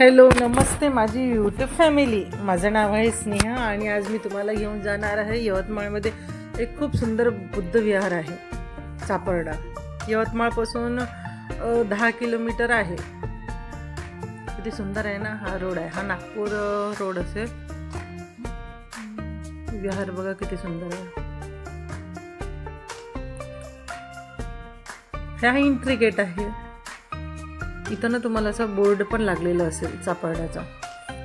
Hello नमस्ते माझी YouTube family. माझं नाव आहे स्नेहा आणि आज मी तुम्हाला घेऊन जाणार आहे यवतमाळमध्ये एक खूप सुंदर बुद्ध विहार आहे चापर्डा। यवतमाळपासून 10 किलोमीटर आहे। किती सुंदर आहे ना, हा रोड आहे, हा नागपूर रोड असेल। विहार बघा किती सुंदर आहे। हा एंट्री गेट आहे। इथं ना तुम्हाला असं बोर्ड पण लागलेलं असेल चापर्ड्याचा।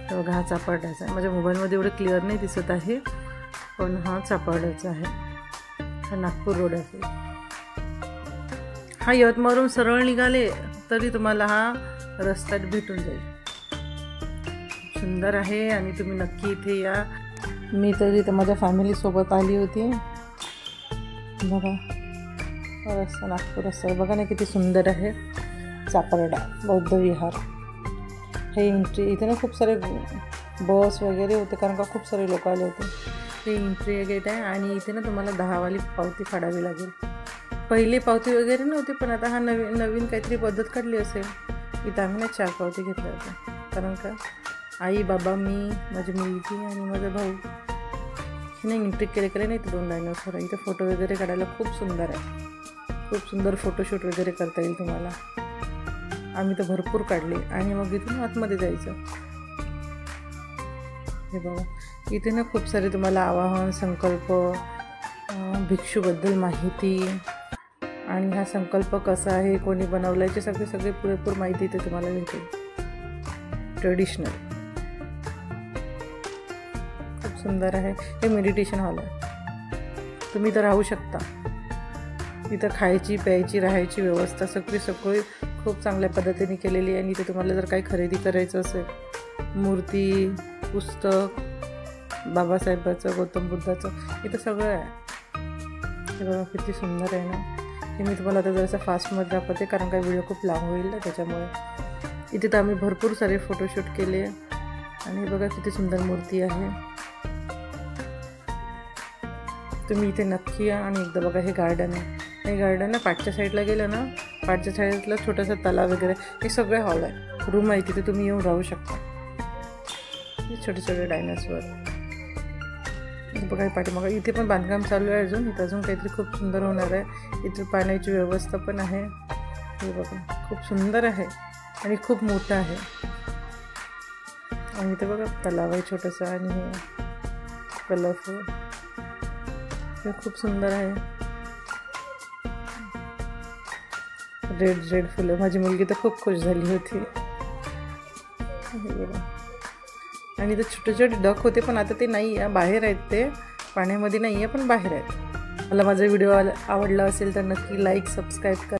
तर बघा हा चापर्ड्याचा, माझ्या मोबाईलमध्ये एवढं क्लिअर नाही दिसत आहे, पण हा चापर्ड्याचा आहे। हा नागपूर रोड असेल। हा यवतमाळवरून सरळ निघाले तरी तुम्हाला हा रस्त्यात भेटून जाईल। सुंदर आहे आणि तुम्ही नक्की इथे या। मी तरी तर माझ्या फॅमिली सोबत आली होती। बघा रस्ता नागपूर रस्ता बघा ना किती सुंदर आहे। चापर्डा बौद्ध विहार हे एंट्री। इथे ना खूप सारे बस वगैरे होते कारण का खूप सारे लोक आले होते। हे एंट्री गेट आहे आणि इथे ना तुम्हाला 10 वाली पावती फाडावी लागेल। पहिली पावती वगैरे नव्हती, पण आता हा नवीन काहीतरी पद्धत काढली असेल। इथं आम्ही ना 4 पावती घेतल्या होत्या कारण का आई बाबा मी माझी मुलगी आणि माझा भाऊ हिने एंट्री केले नाही। तर 2 डायनोसॉर इथे फोटो वगैरे काढायला खूप सुंदर आहे। खूप सुंदर फोटोशूट वगैरे करता येईल तुम्हाला। आम्ही तर भरपूर काढले आणि मग इथून आतमध्ये जायचं। हे बघा इथे ना खूप सारे तुम्हाला आवाहन, संकल्प, भिक्षूबद्दल माहिती आणि हा संकल्प कसा आहे, कोणी बनवला, याची सगळे पुरेपूर माहिती इथे तुम्हाला भेटेल। ट्रेडिशनल खूप सुंदर आहे। हे मेडिटेशन हॉल आहे, तुम्ही इथं राहू शकता। इथं खायची प्यायची राहायची व्यवस्था सगळी खूप चांगल्या पद्धतीने केलेली आहे। आणि इथे तुम्हाला जर काही खरेदी करायचं असेल, मूर्ती, पुस्तक, बाबासाहेबाचं, गौतम बुद्धाचं, इथं सगळं आहे। हे बघा किती सुंदर आहे ना। हे मी तुम्हाला आता जरासं फास्टमध्ये दाखवते कारण का व्हिडिओ खूप लांब होईल ना, त्याच्यामुळे। इथे तर आम्ही भरपूर सारे फोटोशूट केले आणि बघा किती सुंदर मूर्ती आहे। तुम्ही इथे नक्की या आणि एकदा बघा। हे गार्डन आहे, हे गार्डन ना पाठच्या साईडला गेलं ना, पाठच्या साईडला छोटासा तलाव वगैरे हे सगळे हॉल आहे, रूम आहे, तिथे तुम्ही येऊन राहू शकता। हे छोटे डायनोसॉर बघा पाठीमागं। इथे पण बांधकाम चालू आहे अजून, इथं अजून काहीतरी खूप सुंदर होणार आहे। इथे पाण्याची व्यवस्था पण आहे। हे बघा खूप सुंदर आहे आणि खूप मोठं आहे। आणि इथे बघा तलाव आहे छोटंसं आणि हे कलरफुल, हे खूप सुंदर आहे। रेड फुलं, माझी मुलगी तर खूप खुश झाली होती। आणि ते छोटे डक होते, पण आता ते नाही आहे, बाहेर आहेत, ते पाण्यामध्ये नाही आहे पण बाहेर आहेत। मला माझा व्हिडिओ आवडला असेल तर नक्की लाईक सबस्क्राईब करा।